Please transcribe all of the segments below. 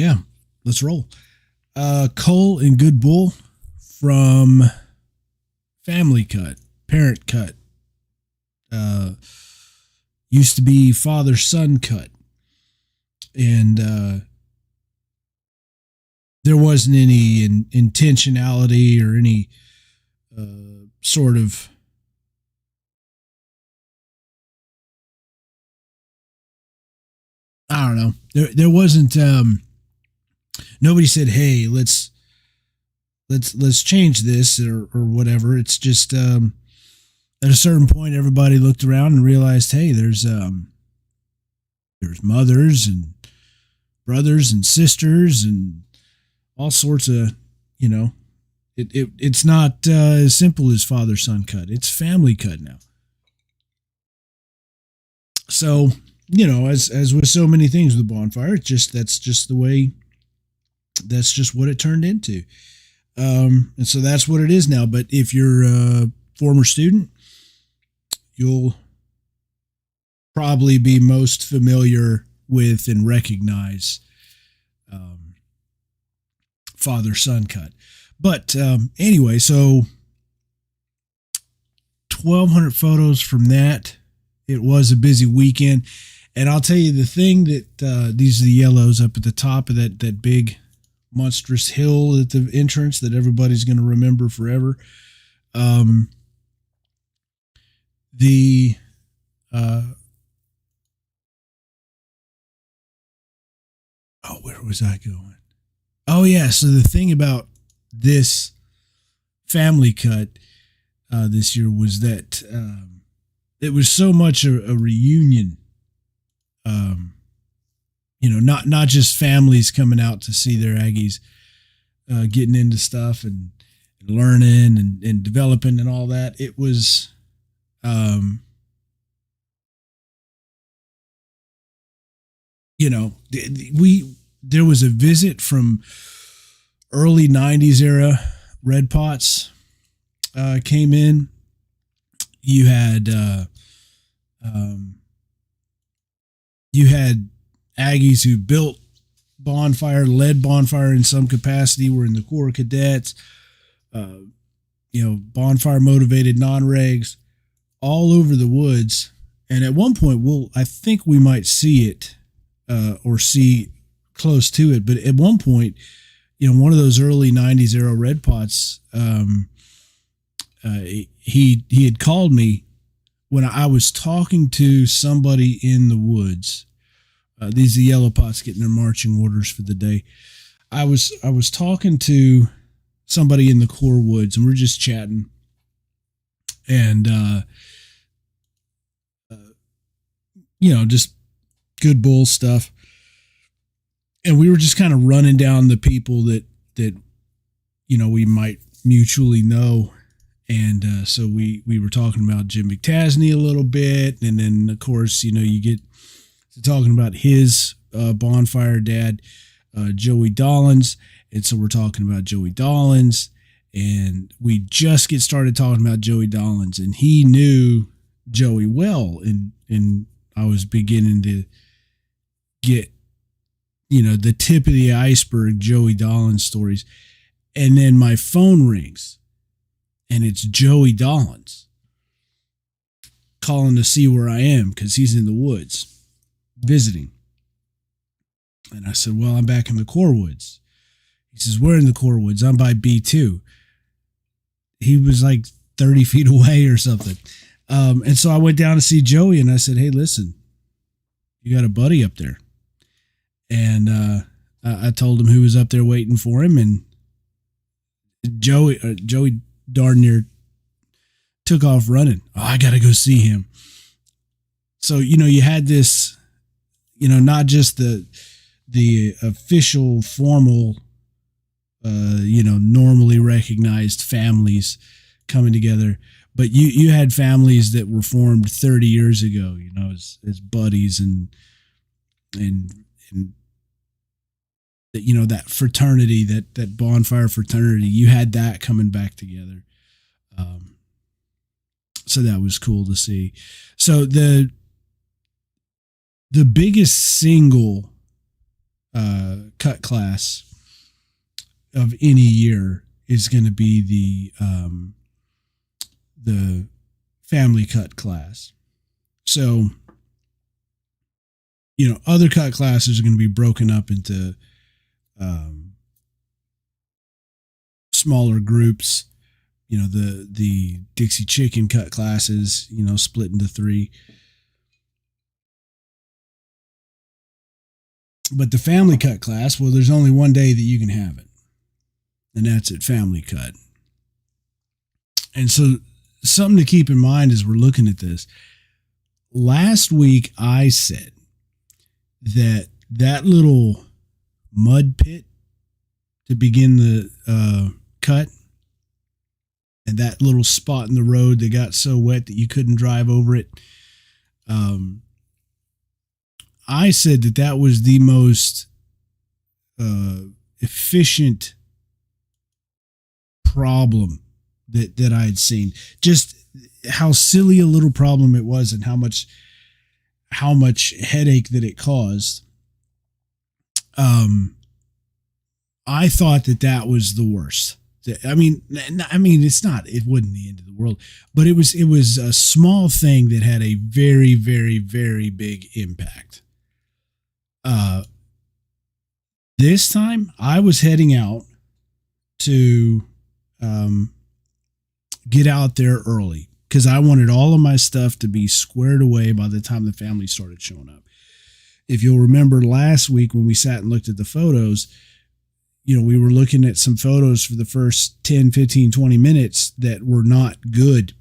Yeah, let's roll. Cull and Good Bull from Family Cut, Parent Cut. Used to be Father Son Cut. And there wasn't any intentionality or any sort of I don't know. There wasn't nobody said, "Hey, let's change this," or whatever. It's just at a certain point everybody looked around and realized, "Hey, there's mothers and brothers and sisters and all sorts of, you know, it's not as simple as Father Son Cut. It's Family Cut now." So, you know, as with so many things with Bonfire, that's just the way, that's just what it turned into. And so that's what it is now. But if you're a former student, you'll probably be most familiar with and recognize Father Son Cut. But anyway, so 1,200 photos from that. It was a busy weekend. And I'll tell you the thing that these are the yellows up at the top of that big monstrous hill at the entrance that everybody's going to remember forever. The where was I going? Oh yeah, so the thing about this Family Cut this year was that it was so much a reunion. You know, not just families coming out to see their Aggies getting into stuff and learning and developing and all that. It was you know, there was a visit from early 90s era Red Pots came in. You had Aggies who built Bonfire, led Bonfire in some capacity, were in the Corps Cadets, you know, Bonfire motivated non-regs all over the woods. And at one point, I think we might see it or see close to it. But at one point, you know, one of those early 90s era Red Pots, he had called me when I was talking to somebody in the woods. These are the Yellow Pots getting their marching orders for the day. I was talking to somebody in the Corps woods, and we're just chatting, and you know, just good bull stuff. And we were just kind of running down the people that you know we might mutually know. And so we were talking about Jim McTasney a little bit, and then of course, you know, you get to talking about his Bonfire dad, Joey Dollins, and so we're talking about Joey Dollins, and we just get started talking about Joey Dollins, and he knew Joey well, and I was beginning to get, you know, the tip of the iceberg Joey Dollins stories, and then my phone rings. And it's Joey Dollins calling to see where I am because he's in the woods visiting. And I said, well, I'm back in the Corps woods. He says, we're in the Corps woods. I'm by B2. He was like 30 feet away or something. And so I went down to see Joey and I said, hey, listen, you got a buddy up there. And I told him who was up there waiting for him. And Joey darn near took off running. Oh, I got to go see him. So, you know, you had this, you know, not just the official formal, you know, normally recognized families coming together, but you had families that were formed 30 years ago, you know, as buddies and you know, that fraternity, that Bonfire fraternity, you had that coming back together. So that was cool to see. So the biggest single cut cut class of any year is going to be the family cut class. So, other cut classes are going to be broken up into smaller groups. The Dixie Chicken cut classes, split into 3. But the family cut class, well, there's only one day that you can have it, and that's at family cut. And so something to keep in mind as we're looking at this. Last week, I said that little mud pit to begin the cut, and that little spot in the road that got so wet that you couldn't drive over it, I said that was the most efficient problem that I had seen. Just how silly a little problem it was, and how much headache that it caused. I thought that was the worst. I mean, it's not. It wasn't the end of the world, but it was a small thing that had a very, very, very big impact. This time I was heading out to get out there early because I wanted all of my stuff to be squared away by the time the family started showing up. If you'll remember last week when we sat and looked at the photos, we were looking at some photos for the first 10, 15, 20 minutes that were not good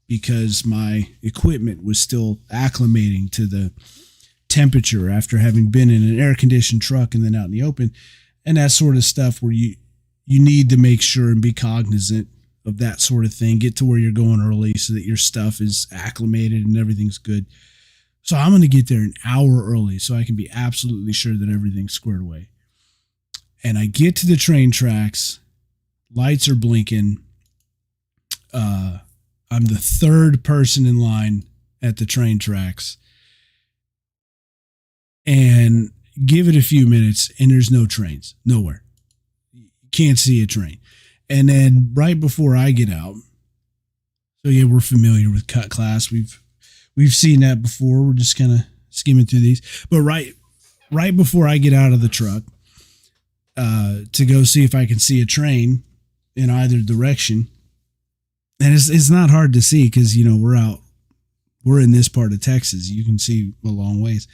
because my equipment was still acclimating to the temperature after having been in an air-conditioned truck and then out in the open, and that sort of stuff where you need to make sure and be cognizant of that sort of thing. Get to where you're going early so that your stuff is acclimated and everything's good. So I'm going to get there an hour early so I can be absolutely sure that everything's squared away. And I get to the train tracks, lights are blinking. I'm the third person in line at the train tracks. And give it a few minutes, and there's no trains, nowhere. You can't see a train. And then right before I get out, so yeah, we're familiar with cut class. We've seen that before. We're just kind of skimming through these. But right before I get out of the truck to go see if I can see a train in either direction, and it's not hard to see because we're in this part of Texas. You can see a long ways.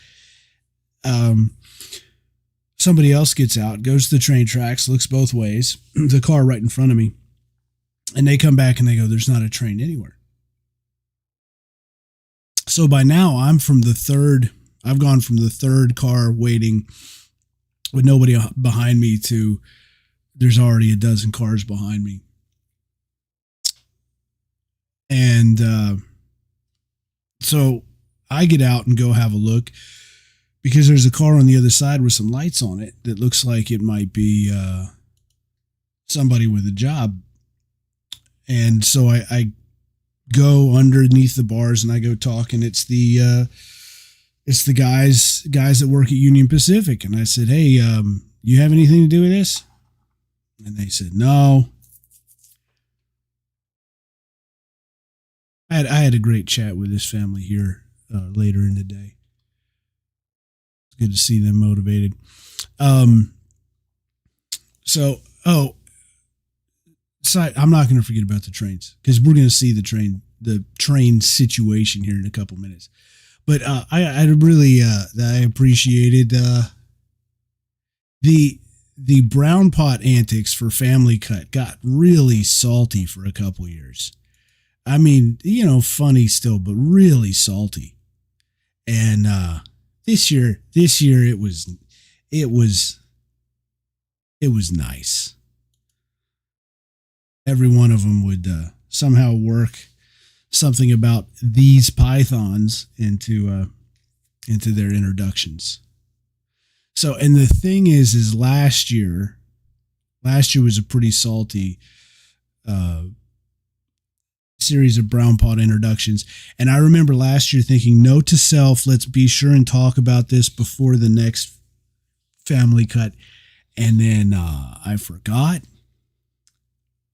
Somebody else gets out, goes to the train tracks, looks both ways, the car right in front of me, and they come back and they go, there's not a train anywhere. So by now I've gone from the third car waiting with nobody behind me to there's already a dozen cars behind me. And so I get out and go have a look, because there's a car on the other side with some lights on it that looks like it might be somebody with a job. And so I go underneath the bars and I go talk, and it's the guys that work at Union Pacific. And I said, hey, you have anything to do with this? And they said, no. I had a great chat with this family here later in the day. Good to see them motivated. So I'm not going to forget about the trains because we're going to see the train situation here in a couple minutes. But I really I appreciated the brown pot antics for family cut got really salty for a couple years. I mean, funny still, but really salty. And This year it was nice. Every one of them would somehow work something about these pythons into their introductions. So, and the thing is last year was a pretty salty series of brown pot introductions. And I remember last year thinking, note to self, let's be sure and talk about this before the next family cut. And then I forgot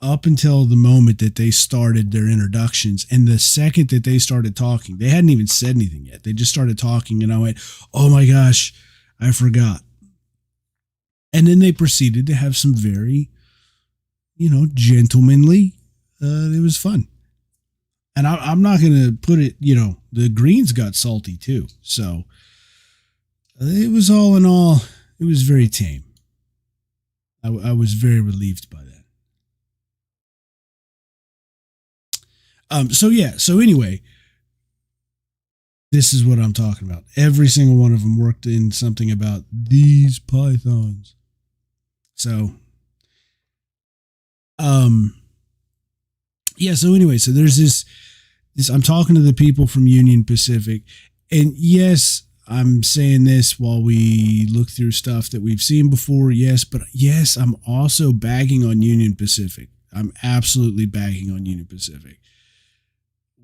up until the moment that they started their introductions. And the second that they started talking, they hadn't even said anything yet. They just started talking, and I went, oh my gosh, I forgot. And then they proceeded to have some very, gentlemanly, it was fun. And I'm not going to put it, the greens got salty too. So it was all in all, it was very tame. I was very relieved by that. So anyway, this is what I'm talking about. Every single one of them worked in something about these pythons. So, so anyway, so there's this, I'm talking to the people from Union Pacific, and yes, I'm saying this while we look through stuff that we've seen before. Yes, but yes, I'm also bagging on Union Pacific. I'm absolutely bagging on Union Pacific.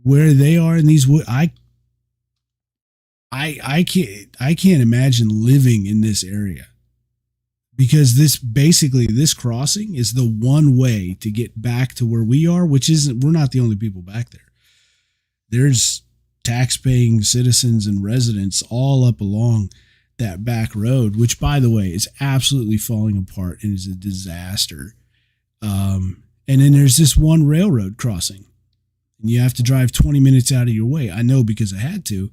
Where they are in these woods, I can't imagine living in this area, because this crossing is the one way to get back to where we are, which isn't, we're not the only people back there. There's tax-paying citizens and residents all up along that back road, which, by the way, is absolutely falling apart and is a disaster. And then there's this one railroad crossing, and you have to drive 20 minutes out of your way. I know, because I had to.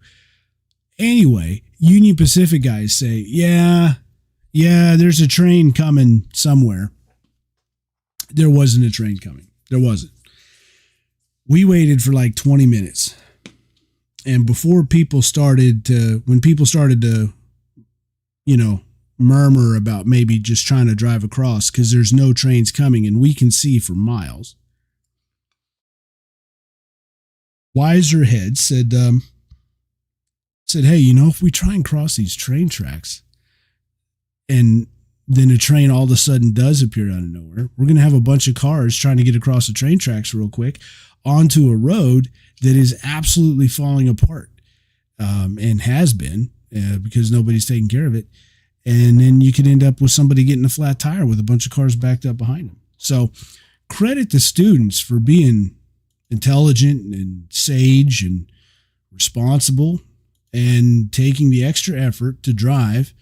Anyway, Union Pacific guys say, yeah, there's a train coming somewhere. There wasn't a train coming. There wasn't. We waited for like 20 minutes. And when people started to, murmur about maybe just trying to drive across because there's no trains coming and we can see for miles, wiser heads said, hey, if we try and cross these train tracks and then a train all of a sudden does appear out of nowhere, we're going to have a bunch of cars trying to get across the train tracks real quick onto a road that is absolutely falling apart, and has been, because nobody's taking care of it. And then you could end up with somebody getting a flat tire with a bunch of cars backed up behind them. So credit the students for being intelligent and sage and responsible and taking the extra effort to drive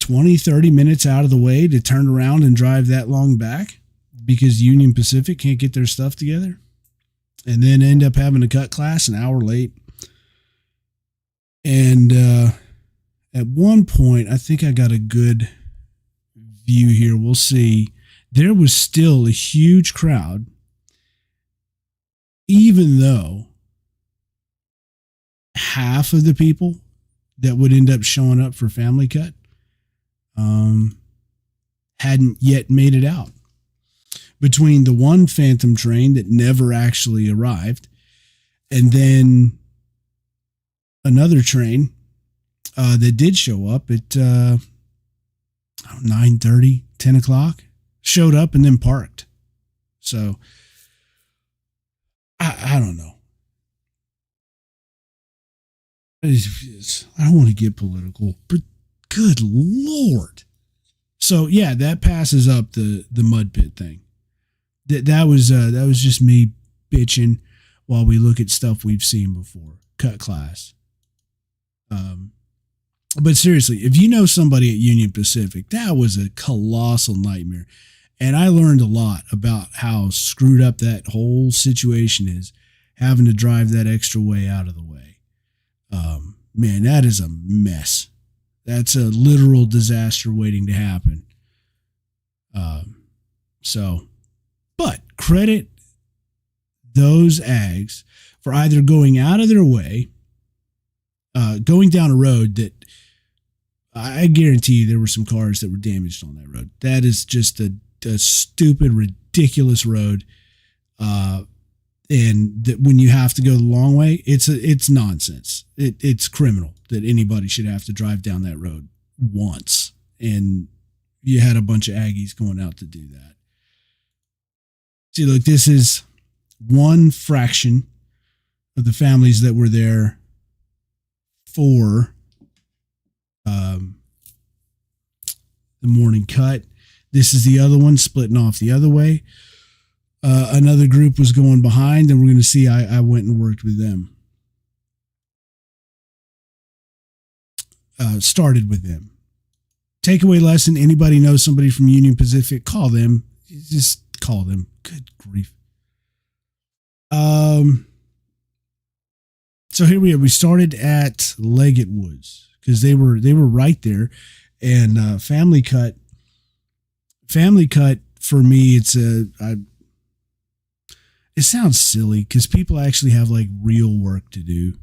20, 30 minutes out of the way to turn around and drive that long back because Union Pacific can't get their stuff together, and then end up having to cut class an hour late. And at one point, I think I got a good view here. We'll see. There was still a huge crowd, even though half of the people that would end up showing up for Family Cut hadn't yet made it out. Between the one phantom train that never actually arrived, and then another train that did show up at 9:30, 10 o'clock, showed up and then parked. So I don't know. I don't want to get political, but good Lord. So yeah, that passes up the mud pit thing. That was just me bitching while we look at stuff we've seen before. Cut class. But seriously, if you know somebody at Union Pacific, that was a colossal nightmare. And I learned a lot about how screwed up that whole situation is, having to drive that extra way out of the way. Man, that is a mess. That's a literal disaster waiting to happen. But credit those ags for either going out of their way, going down a road that I guarantee you there were some cars that were damaged on that road. That is just a stupid, ridiculous road. And that when you have to go the long way, it's nonsense. It's criminal that anybody should have to drive down that road once. And you had a bunch of Aggies going out to do that. See, look, this is one fraction of the families that were there for the morning cut. This is the other one splitting off the other way. Another group was going behind, and we're going to see. I went and worked with them. Started with them. Takeaway lesson: anybody knows somebody from Union Pacific? Call them. Just call them. Good grief. So here we are. We started at Leggett Woods because they were right there, and Family Cut. Family Cut for me, it sounds silly because people actually have like real work to do,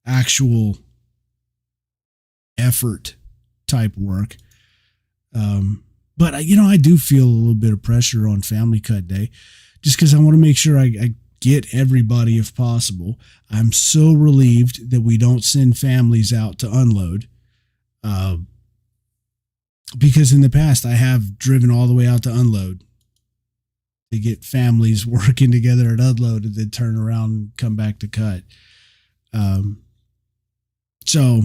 actual effort type work. But I do feel a little bit of pressure on Family Cut Day, just because I want to make sure I get everybody if possible. I'm so relieved that we don't send families out to unload. Because in the past I have driven all the way out to unload to get families working together at unload and then turn around and come back to cut. So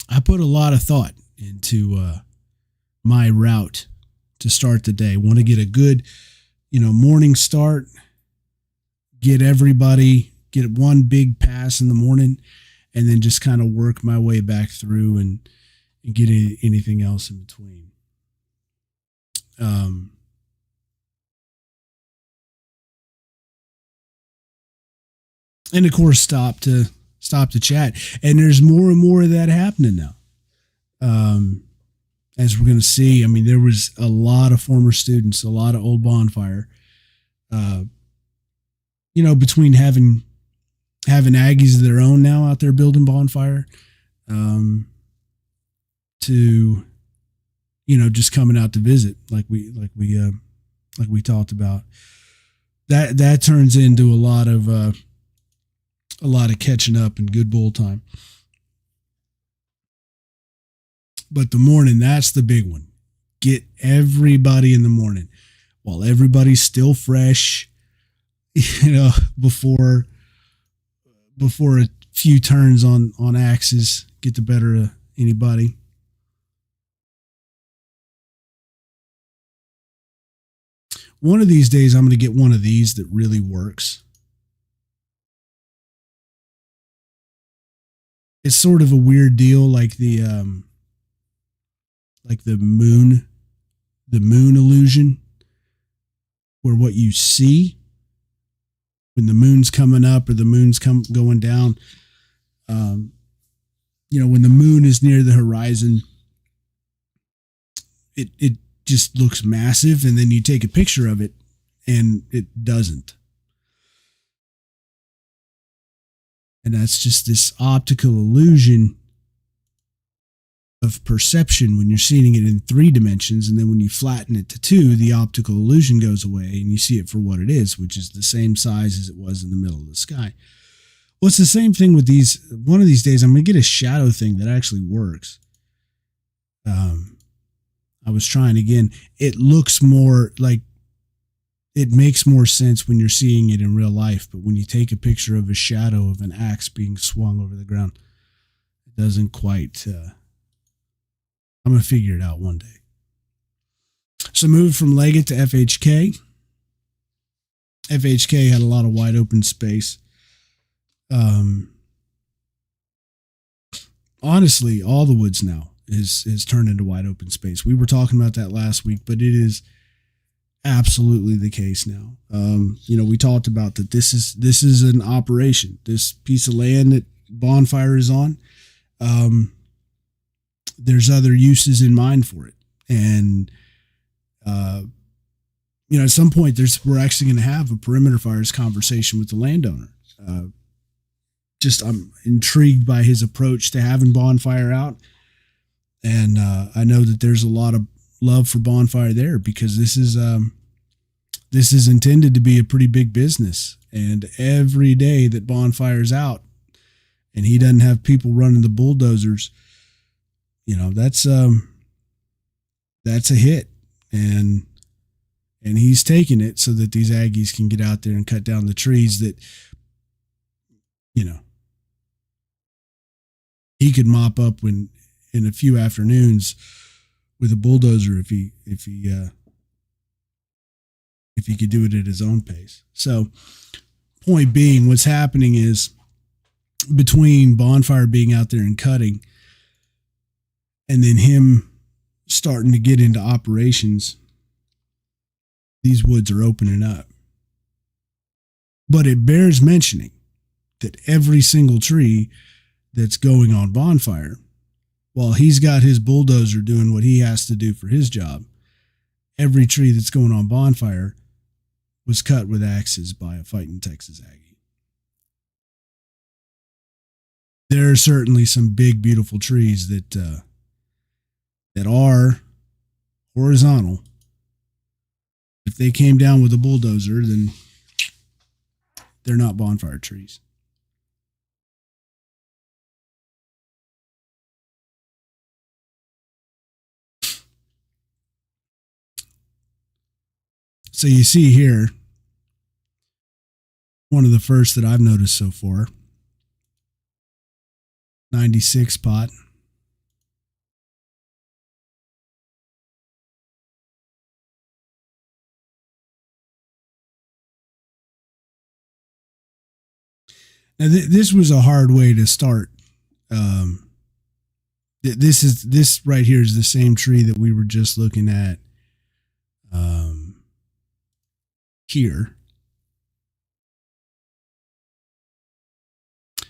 I put a lot of thought into my route to start the day. Want to get a good, morning start, get one big pass in the morning, and then just kind of work my way back through and get anything else in between. And of course, stop to chat. And there's more and more of that happening now. As we're going to see, I mean, there was a lot of former students, a lot of old Bonfire, between having Aggies of their own now out there building Bonfire, to, just coming out to visit like we talked about. That turns into a lot of catching up and good bull time. But the morning, that's the big one. Get everybody in the morning while everybody's still fresh, before a few turns on axes get the better of anybody. One of these days, I'm going to get one of these that really works. It's sort of a weird deal, like the moon illusion, where what you see when the moon's coming up or the moon's going down, when the moon is near the horizon, it just looks massive, and then you take a picture of it and it doesn't. And that's just this optical illusion of perception when you're seeing it in 3 dimensions, and then when you flatten it to 2, the optical illusion goes away and you see it for what it is, which is the same size as it was in the middle of the sky. Well, it's the same thing with these. One of these days, I'm going to get a shadow thing that actually works. I was trying again. It looks more like, it makes more sense when you're seeing it in real life, but when you take a picture of a shadow of an axe being swung over the ground, it doesn't quite. I'm going to figure it out one day. So moved from Leggett to FHK. FHK had a lot of wide open space. Honestly, all the woods now is turned into wide open space. We were talking about that last week, but it is absolutely the case now. We talked about that. This is an operation. This piece of land that Bonfire is on, there's other uses in mind for it. And, at some point we're actually going to have a perimeter fires conversation with the landowner. I'm intrigued by his approach to having Bonfire out. And, I know that there's a lot of love for Bonfire there, because this is intended to be a pretty big business. And every day that Bonfire's out and he doesn't have people running the bulldozers, that's a hit. And he's taking it so that these Aggies can get out there and cut down the trees that, he could mop up in a few afternoons with a bulldozer if he could do it at his own pace. So, point being, what's happening is between Bonfire being out there and cutting, and then him starting to get into operations, these woods are opening up. But it bears mentioning that every single tree that's going on Bonfire, while he's got his bulldozer doing what he has to do for his job, every tree that's going on Bonfire was cut with axes by a fighting Texas Aggie. There are certainly some big, beautiful trees that are horizontal. If they came down with a bulldozer, then they're not Bonfire trees. So you see here, one of the first that I've noticed so far, 96 pot. Now this was a hard way to start. This right here is the same tree that we were just looking at here.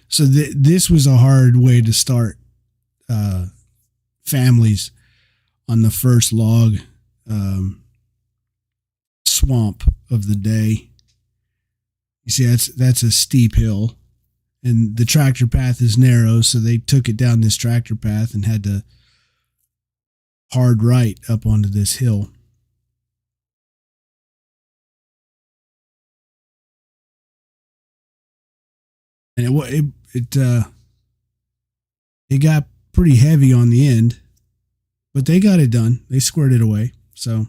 So this was a hard way to start families on the first log swamp of the day. You see, that's a steep hill, and the tractor path is narrow, so they took it down this tractor path and had to hard right up onto this hill. And it got pretty heavy on the end, but they got it done. They squared it away. So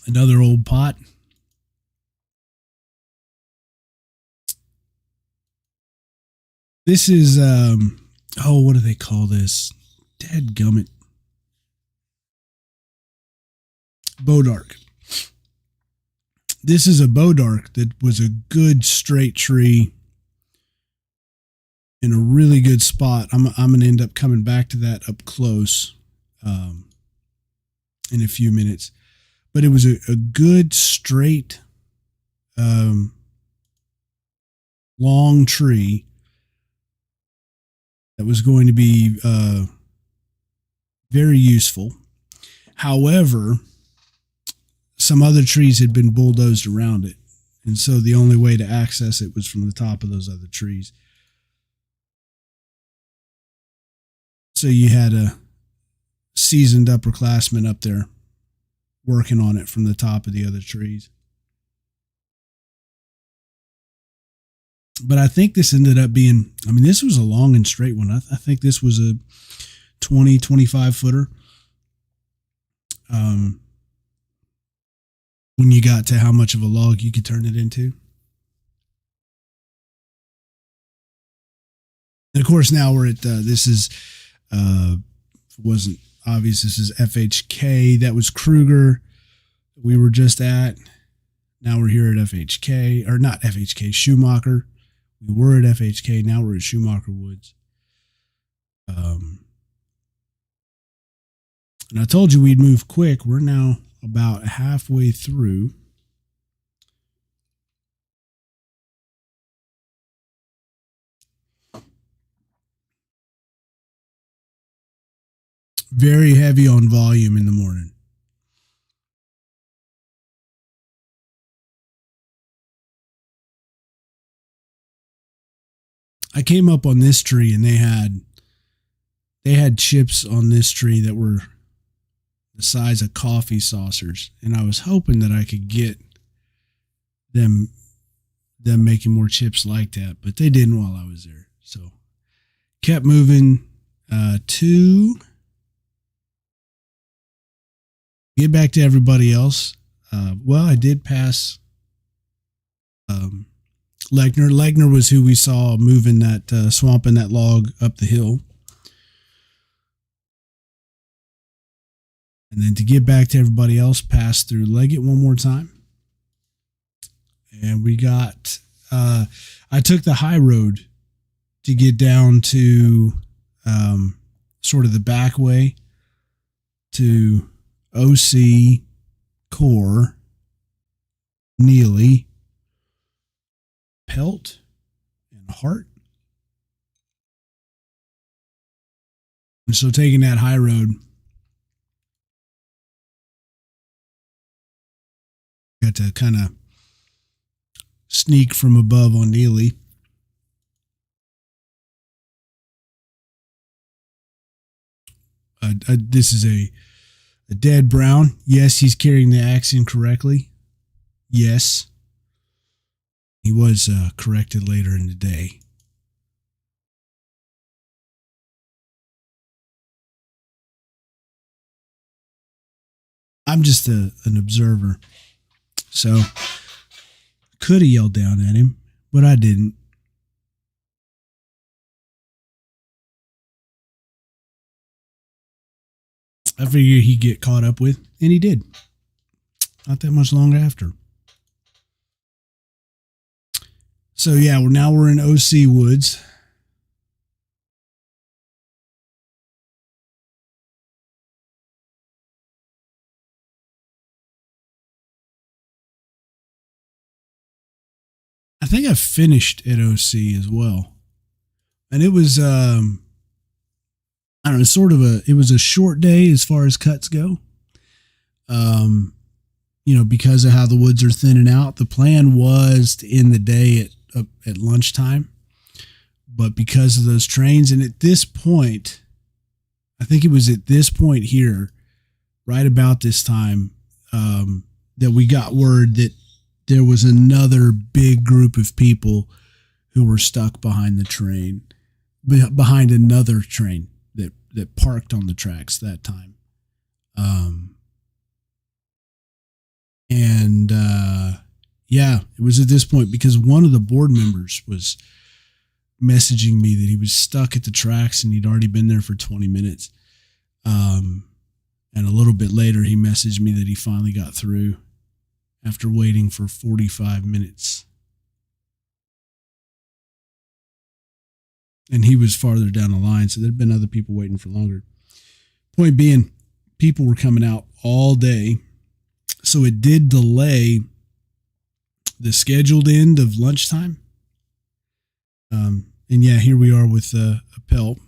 another old pot. This is what do they call this? Dadgummit. Bodark. This is a bodark that was a good straight tree in a really good spot. I'm going to end up coming back to that up close in a few minutes. But it was a good straight long tree that was going to be very useful. However, some other trees had been bulldozed around it, and so the only way to access it was from the top of those other trees. So you had a seasoned upperclassman up there working on it from the top of the other trees. But I think this ended up being, this was a long and straight one. I think this was a 20, 25 footer. When you got to how much of a log you could turn it into. And of course, now we're at, this is, wasn't obvious, this is FHK. That was Kruger we were just at. Now we're here at FHK, or not FHK, Schumacher. We were at FHK, now we're at Schumacher Woods. And I told you we'd move quick. We're now about halfway through. Very heavy on volume in the morning. I came up on this tree and they had chips on this tree that were the size of coffee saucers, and I was hoping that I could get them making more chips like that, but they didn't while I was there. So kept moving to Get back to everybody else. Well, I did pass Legner. Legner was who we saw moving that swamping that log up the hill. And then to get back to everybody else, pass through Leggett one more time. And we got, I took the high road to get down to sort of the back way to OC, Core, Neely, Pelt, and Hart. And so taking that high road, got to kind of sneak from above on Neely. This is a dead brown. Yes, he's carrying the axe incorrectly. Yes. He was corrected later in the day. I'm just an observer. So, could have yelled down at him, but I didn't. I figured he'd get caught up with, and he did. Not that much longer after. So yeah, we're in OC Woods. I think I finished at OC as well. And it was I don't know, it was a short day as far as cuts go. Because of how the woods are thinning out, the plan was to end the day at lunchtime. But because of those trains, and at this point, I think it was at this point here, right about this time, that we got word that there was another big group of people who were stuck behind the train, behind another train that parked on the tracks that time. It was at this point because one of the board members was messaging me that he was stuck at the tracks and he'd already been there for 20 minutes. And a little bit later, he messaged me that he finally got through after waiting for 45 minutes. And he was farther down the line, so there'd been other people waiting for longer. Point being, people were coming out all day, so it did delay the scheduled end of lunchtime. Here we are with a Pelt.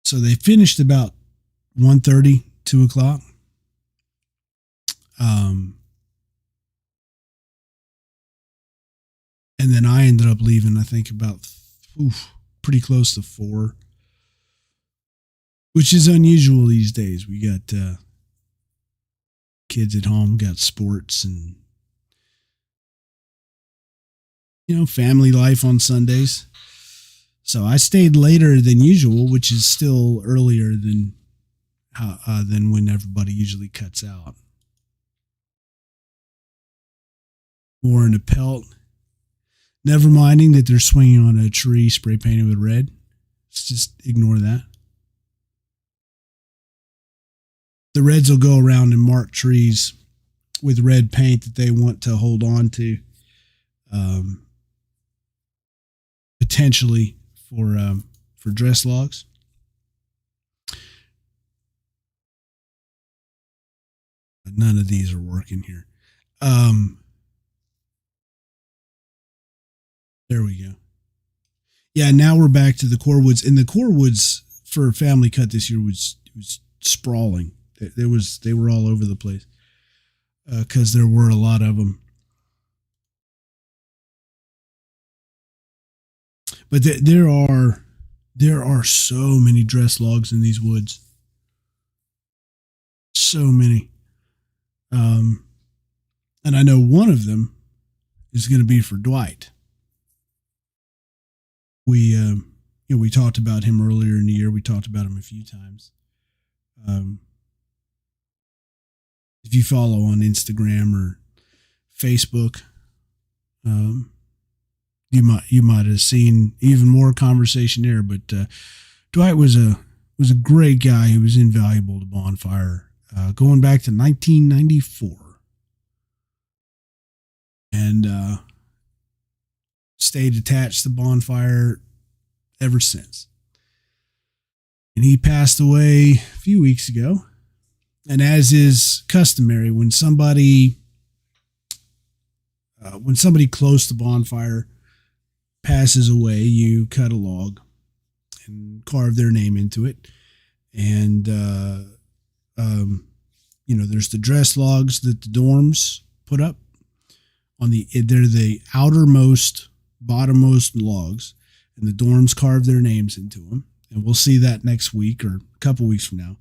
So they finished about 1:30, 2 o'clock. And then I ended up leaving, I think, about pretty close to 4, which is unusual these days. We got kids at home, got sports and, family life on Sundays. So I stayed later than usual, which is still earlier than when everybody usually cuts out. More in a Pelt. Never minding that they're swinging on a tree spray painted with red. Let's just ignore that. The Reds will go around and mark trees with red paint that they want to hold on to, potentially for dress logs. But none of these are working here. There we go. Yeah, now we're back to the core woods. And the core woods for family cut this year was sprawling. They were all over the place because there were a lot of them. But there are so many dress logs in these woods. So many. And I know one of them is going to be for Dwight. We we talked about him earlier in the year. We talked about him a few times. If you follow on Instagram or Facebook, you might have seen even more conversation there. But Dwight was a great guy. He was invaluable to Bonfire, going back to 1994, and stayed attached to Bonfire ever since. And he passed away a few weeks ago. And as is customary, when somebody close to Bonfire passes away, you cut a log and carve their name into it. And there's the dress logs that the dorms put up they're the outermost, bottommost logs, and the dorms carve their names into them. And we'll see that next week or a couple weeks from now.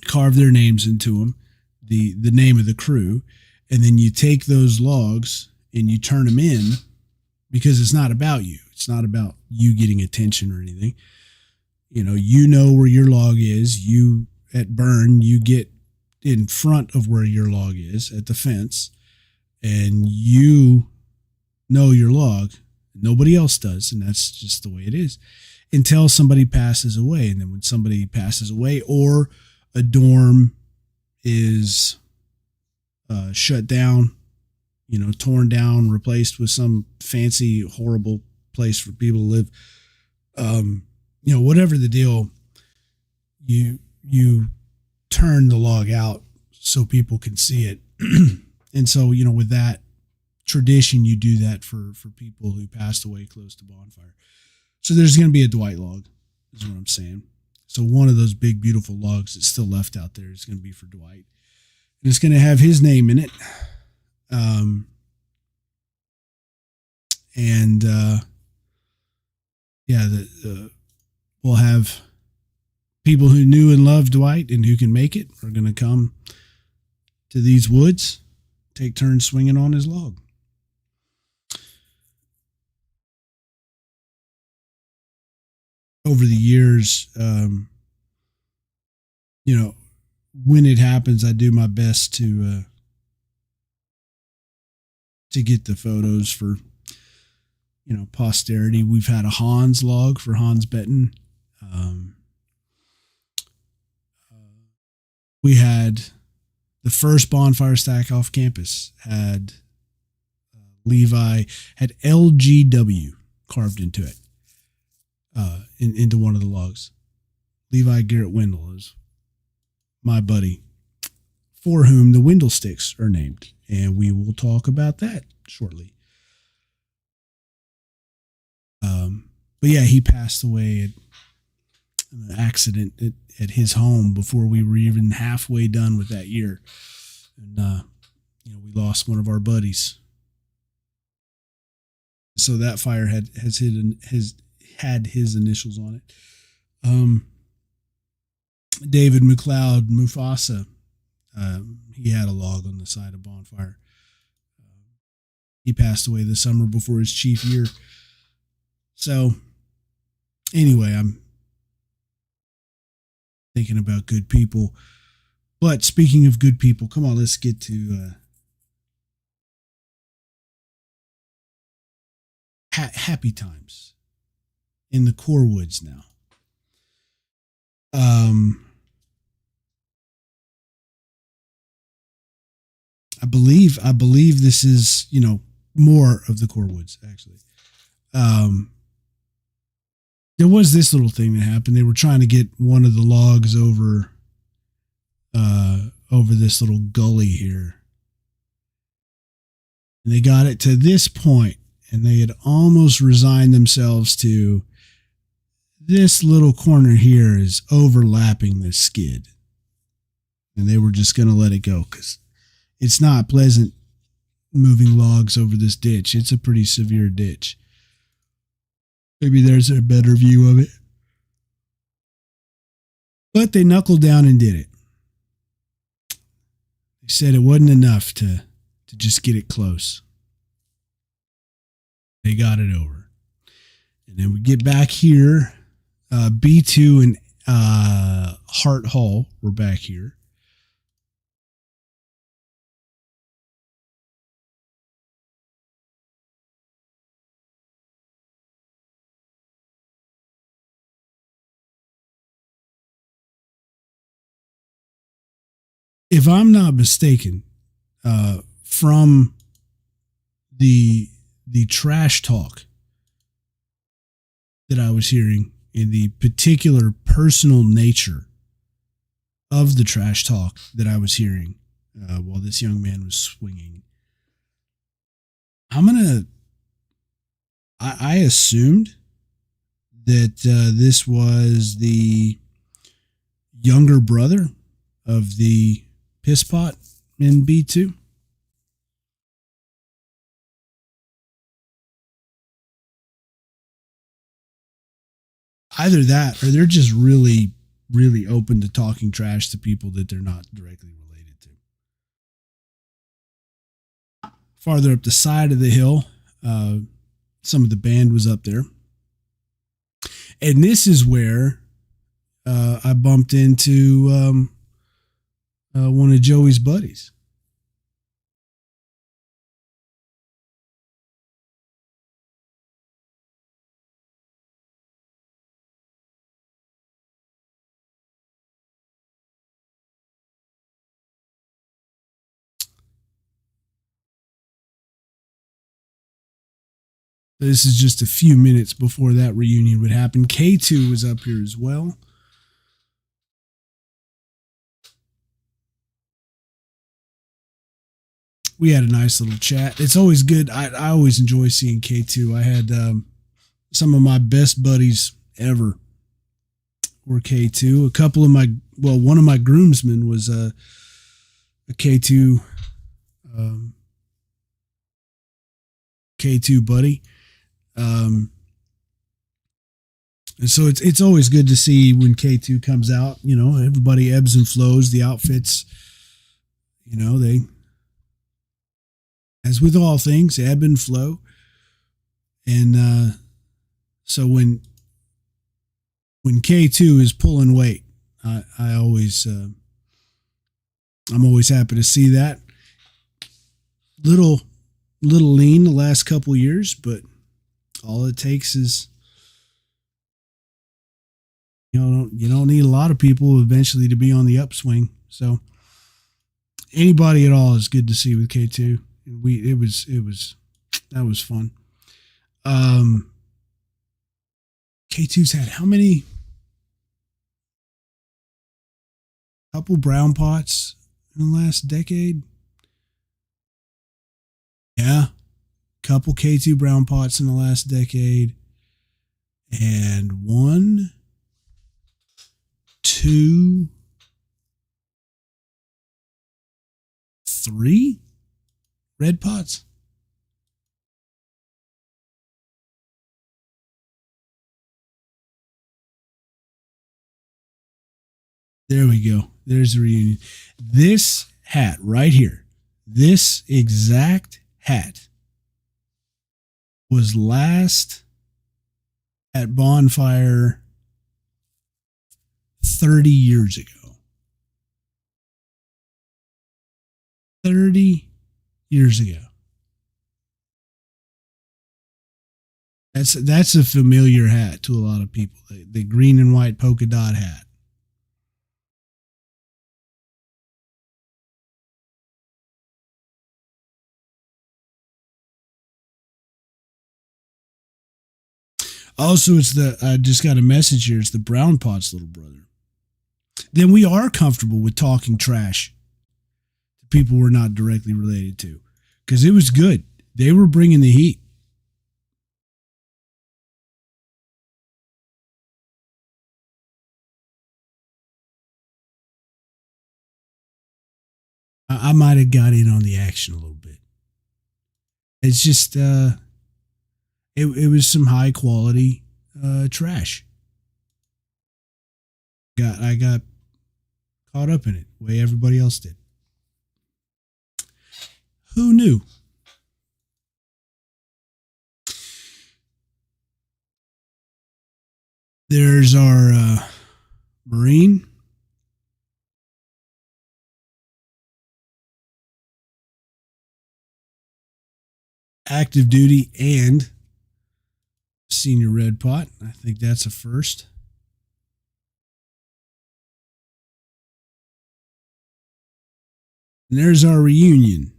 Carve their names into them, the name of the crew, and then you take those logs and you turn them in, because it's not about you. It's not about you getting attention or anything. You know where your log is. You at burn, you get in front of where your log is at the fence, and you know your log. Nobody else does, and that's just the way it is until somebody passes away. And then when somebody passes away, or a dorm is shut down, torn down, replaced with some fancy, horrible place for people to live, whatever the deal, you turn the log out so people can see it. And so, with that tradition, you do that for people who passed away close to Bonfire. So there's going to be a Dwight log, is what I'm saying. So one of those big, beautiful logs that's still left out there is going to be for Dwight. And it's going to have his name in it. We'll have people who knew and loved Dwight and who can make it are going to come to these woods, take turns swinging on his log. Over the years, when it happens, I do my best to get the photos for, posterity. We've had a Hans log for Hans Betten. We had the first Bonfire stack off campus had Levi had LGW carved into it. Into one of the logs. Levi Garrett Wendell is my buddy, for whom the Wendell sticks are named, and we will talk about that shortly. But yeah, he passed away in an accident at his home before we were even halfway done with that year, and we lost one of our buddies. So that fire had his initials on it. David McLeod Mufasa, he had a log on the side of Bonfire. He passed away the summer before his chief year. So anyway, I'm thinking about good people. But speaking of good people, come on, let's get to happy times in the core woods now. I believe this is, more of the core woods, actually. There was this little thing that happened. They were trying to get one of the logs over this little gully here. And they got it to this point, and they had almost resigned themselves to this little corner here is overlapping the skid. And they were just going to let it go because it's not pleasant moving logs over this ditch. It's a pretty severe ditch. Maybe there's a better view of it. But they knuckled down and did it. They said it wasn't enough to just get it close. They got it over. And then we get back here. B2 and Hart Hall were back here. If I'm not mistaken, from the trash talk that I was hearing and the particular personal nature of the trash talk that I was hearing while this young man was swinging, I assumed that this was the younger brother of the piss pot in B2. Either that or they're just really, really open to talking trash to people that they're not directly related to. Farther up the side of the hill, some of the band was up there. And this is where I bumped into one of Joey's buddies. This is just a few minutes before that reunion would happen. K2 was up here as well. We had a nice little chat. It's always good. I always enjoy seeing K2. I had some of my best buddies ever were K2. A couple of one of my groomsmen was a K2 K2 buddy. And so it's always good to see when K2 comes out. You know, everybody ebbs and flows. The outfits, you know, they, as with all things, ebb and flow. And so when K2 is pulling weight, I'm always happy to see that. Little lean the last couple years, but all it takes is, you don't need a lot of people eventually to be on the upswing. So anybody at all is good to see with K2. That was fun. K2's had how many? Couple brown pots in the last decade. Yeah. Couple K2 brown pots in the last decade. And 1, 2, 3 red pots. There we go. There's the reunion. This hat right here, this exact hat was last at Bonfire 30 years ago. 30 years ago. That's a familiar hat to a lot of people. The green and white polka dot hat. Also, I just got a message here. It's the Brown Pot's little brother. Then we are comfortable with talking trash to people we're not directly related to, because it was good. They were bringing the heat. I might have got in on the action a little bit. It's just it was some high quality trash. I got caught up in it the way everybody else did. Who knew? There's our Marine. Active duty and senior red pot. I think that's a first. And there's our reunion.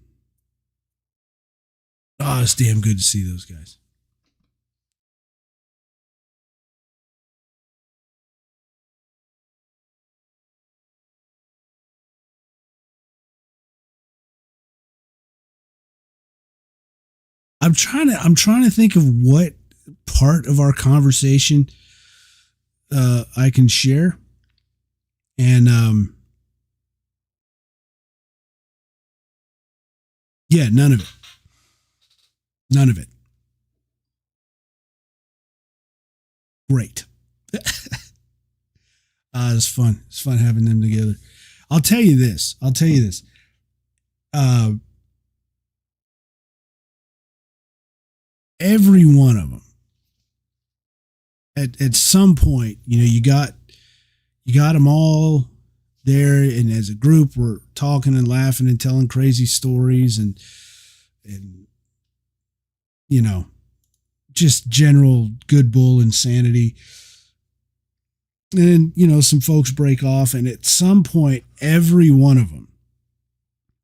Oh, it's damn good to see those guys. I'm trying to think of what part of our conversation I can share. And yeah, none of it. None of it. Great. It's fun. It's fun having them together. I'll tell you this. Uh, every one of them at some point, you got them all there, and as a group, we're talking and laughing and telling crazy stories and just general good bull insanity. And then, some folks break off, and at some point, every one of them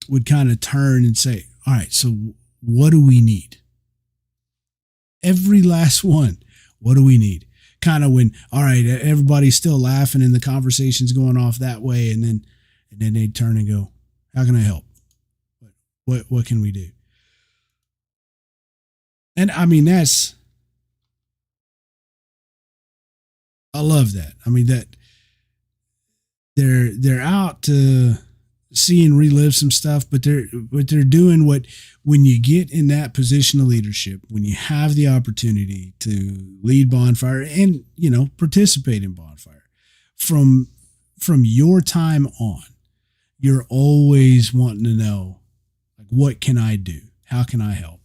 would kind of turn and say, all right, so what do we need? Every last one. What do we need? Kind of when, all right, everybody's still laughing and the conversation's going off that way, and then they'd turn and go, how can I help? What can we do? And I mean, I love that. I mean, that they're out to see and relive some stuff, but they're doing what, when you get in that position of leadership, when you have the opportunity to lead Bonfire and participate in Bonfire from your time on, you're always wanting to know, like, what can I do? How can I help?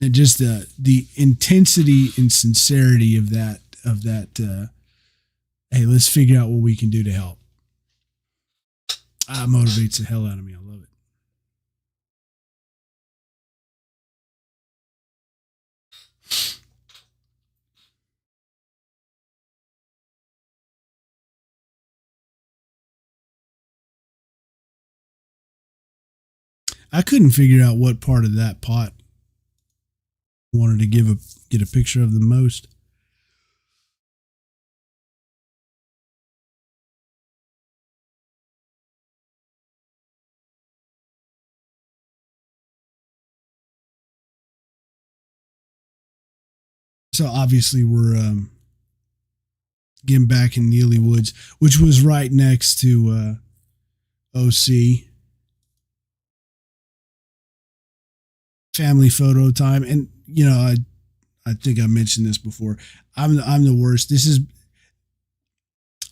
And just the intensity and sincerity of that hey, let's figure out what we can do to help. Motivates the hell out of me. I love it. I couldn't figure out what part of that pot I wanted to get a picture of the most. So obviously we're getting back in Neely Woods, which was right next to OC. Family photo time, and I think I mentioned this before. I'm the worst.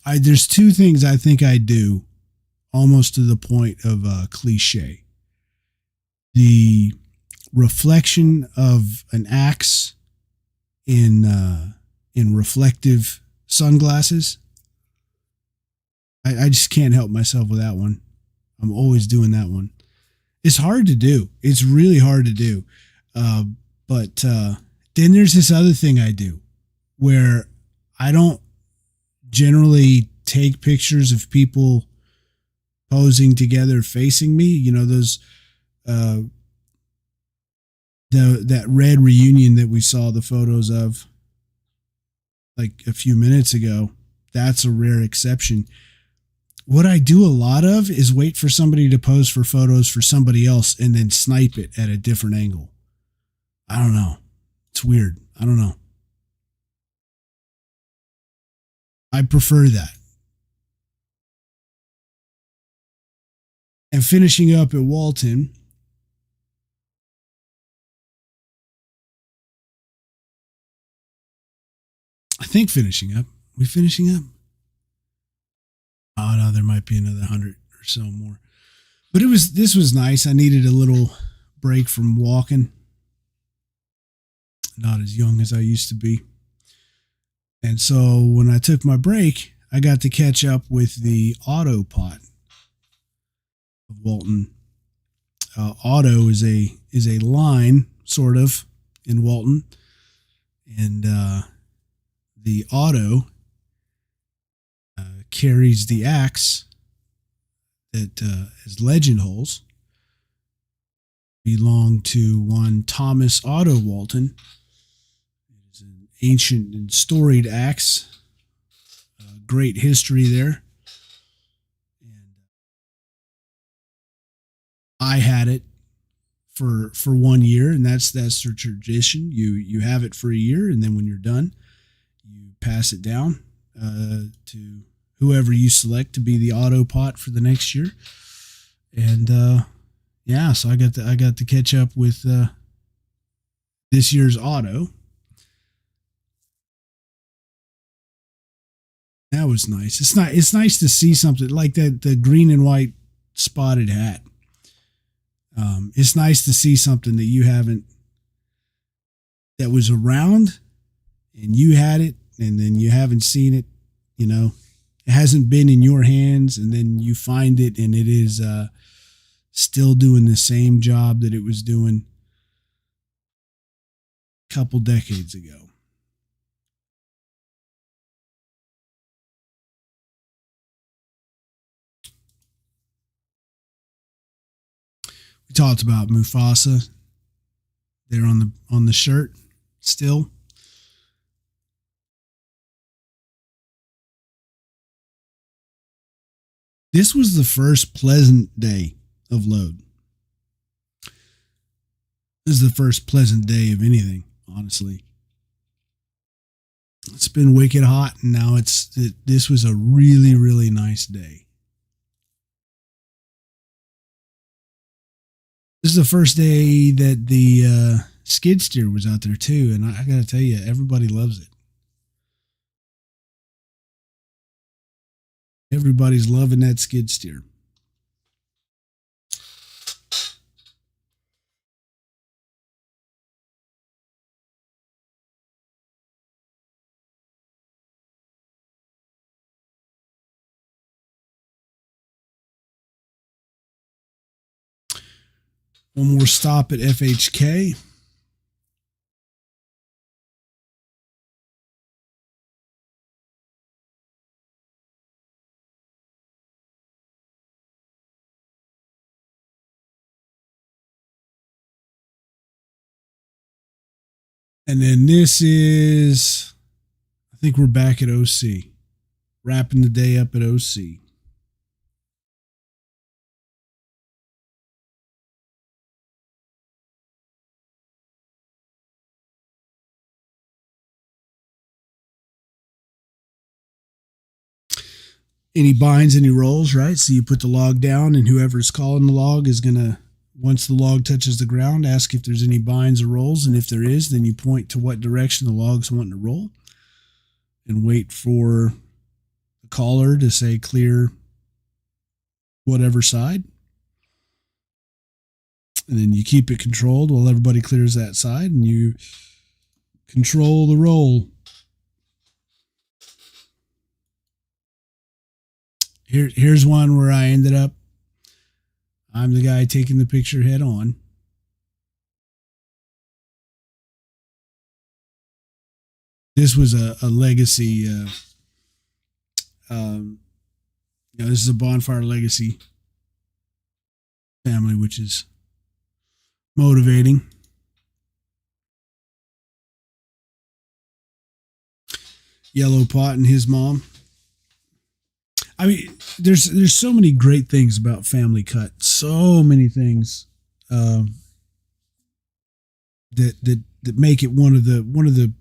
There's two things I think I do, almost to the point of cliche. The reflection of an axe in reflective sunglasses. I just can't help myself with that one. I'm always doing that one. It's hard to do. It's really hard to do. But then there's this other thing I do where I don't generally take pictures of people posing together facing me. Those that red reunion that we saw the photos of like a few minutes ago. That's a rare exception. What I do a lot of is wait for somebody to pose for photos for somebody else and then snipe it at a different angle. I don't know. It's weird. I don't know. I prefer that. And finishing up at Walton, I think finishing up. We finishing up? Oh no, there might be another 100 or so more. But this was nice. I needed a little break from walking. not as young as I used to be. And so when I took my break, I got to catch up with the auto pot of Walton. Auto is a line, sort of, in Walton. And the auto carries the axe that is legend holes. Belong to one Thomas Otto Walton. It is an ancient and storied axe. Great history there. And I had it for 1 year, and that's the tradition. You have it for a year, and then when you're done, you pass it down to whoever you select to be the auto pot for the next year. And yeah, so I got to catch up with this year's auto. That was nice. It's nice to see something like that, the green and white spotted hat. It's nice to see something that you haven't, that was around and you had it, and then you haven't seen it, it hasn't been in your hands, and then you find it and it is still doing the same job that it was doing a couple decades ago. We talked about Mufasa there on the shirt still. This was the first pleasant day of load. This is the first pleasant day of anything, honestly. It's been wicked hot, and now this was a really, really nice day. This is the first day that the skid steer was out there too, and I got to tell you, everybody loves it. Everybody's loving that skid steer. One more stop at FHK. And then this is, I think we're back at OC. Wrapping the day up at OC. Any binds, any rolls, right? So you put the log down, and whoever's calling the log is going to, once the log touches the ground, ask if there's any binds or rolls. And if there is, then you point to what direction the log's wanting to roll and wait for the caller to say clear whatever side. And then you keep it controlled while everybody clears that side, and you control the roll. Here's one where I ended up, I'm the guy taking the picture head on. This was a legacy. This is a Bonfire legacy family, which is motivating. Yellow Pot and his mom. I mean, there's so many great things about Family Cut. So many things that make it one of the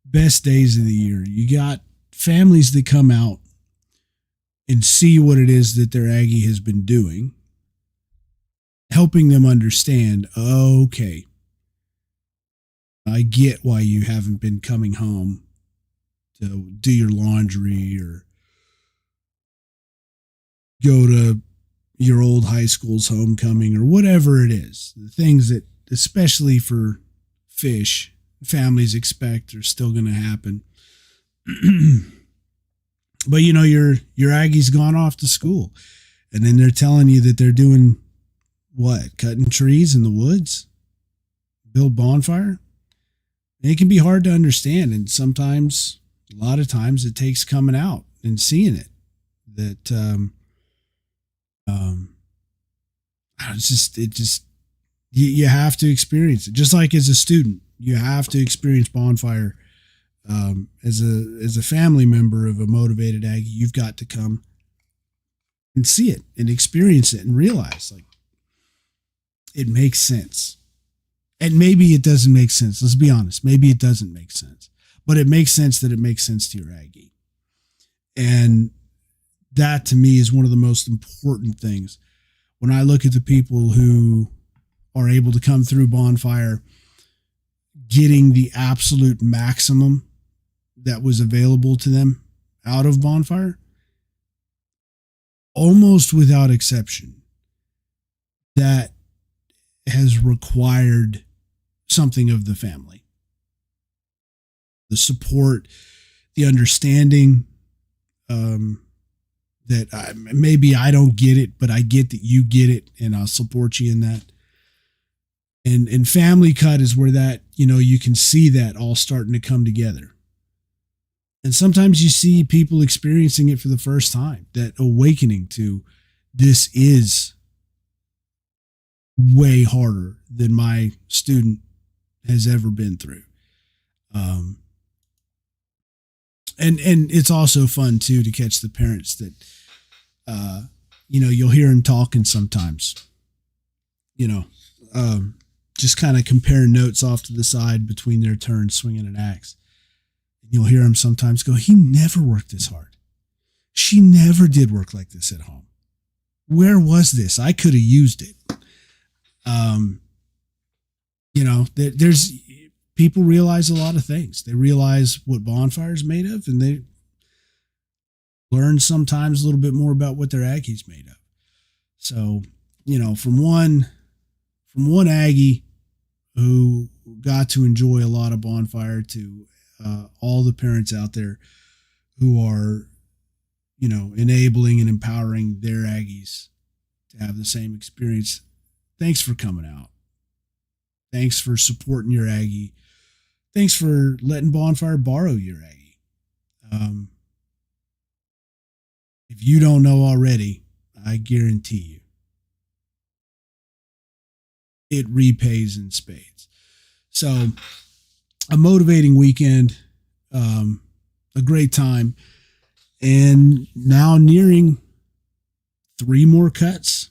best days of the year. You got families that come out and see what it is that their Aggie has been doing, helping them understand, okay, I get why you haven't been coming home to do your laundry or go to your old high school's homecoming or whatever it is. The things that, especially for fish, families expect are still going to happen. But your Aggie's gone off to school, and then they're telling you that they're doing what? Cutting trees in the woods, build bonfire. And it can be hard to understand, and sometimes, a lot of times, it takes coming out and seeing it. That you have to experience it. Just like as a student, you have to experience bonfire. As a family member of a motivated Aggie, you've got to come and see it and experience it and realize like it makes sense. And maybe it doesn't make sense. Let's be honest. Maybe it doesn't make sense, but it makes sense that it makes sense to your Aggie. And that to me is one of the most important things when I look at the people who are able to come through bonfire getting the absolute maximum that was available to them out of bonfire, almost without exception, that has required something of the family. The support, the understanding, that maybe I don't get it, but I get that you get it, and I'll support you in that. And family cut is where that, you can see that all starting to come together. And sometimes you see people experiencing it for the first time, that awakening to this is way harder than my student has ever been through. And it's also fun too to catch the parents that, you'll hear them talking sometimes, just kind of compare notes off to the side between their turns swinging an axe. And you'll hear them sometimes go, he never worked this hard. She never did work like this at home. Where was this? I could have used it. There's people realize a lot of things. They realize what bonfire is made of, and they learn sometimes a little bit more about what their Aggie's made of. So, from one Aggie who got to enjoy a lot of bonfire to all the parents out there who are, enabling and empowering their Aggies to have the same experience. Thanks for coming out. Thanks for supporting your Aggie. Thanks for letting bonfire borrow your Aggie. If you don't know already, I guarantee you, it repays in spades. So, a motivating weekend, a great time, and now nearing 3 more cuts.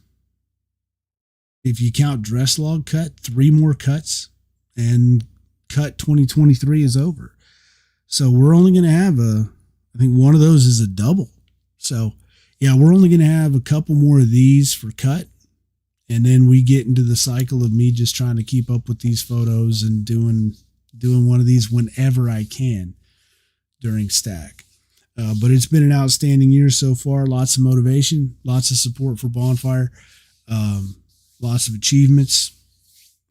If you count dress log cut, 3 more cuts, and cut 2023 is over. So we're only going to have I think one of those is a double. So yeah, we're only going to have a couple more of these for cut. And then we get into the cycle of me just trying to keep up with these photos and doing one of these whenever I can during stack. But it's been an outstanding year so far. Lots of motivation, lots of support for bonfire, lots of achievements.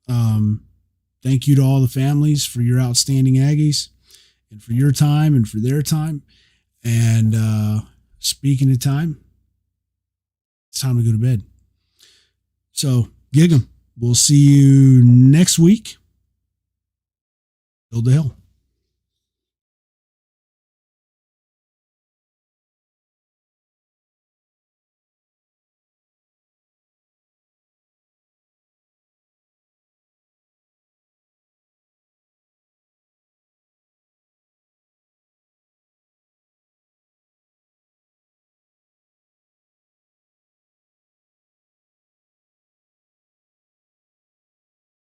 Thank you to all the families for your outstanding Aggies and for your time and for their time. And speaking of time, it's time to go to bed. So, gig 'em. We'll see you next week. Build the hill.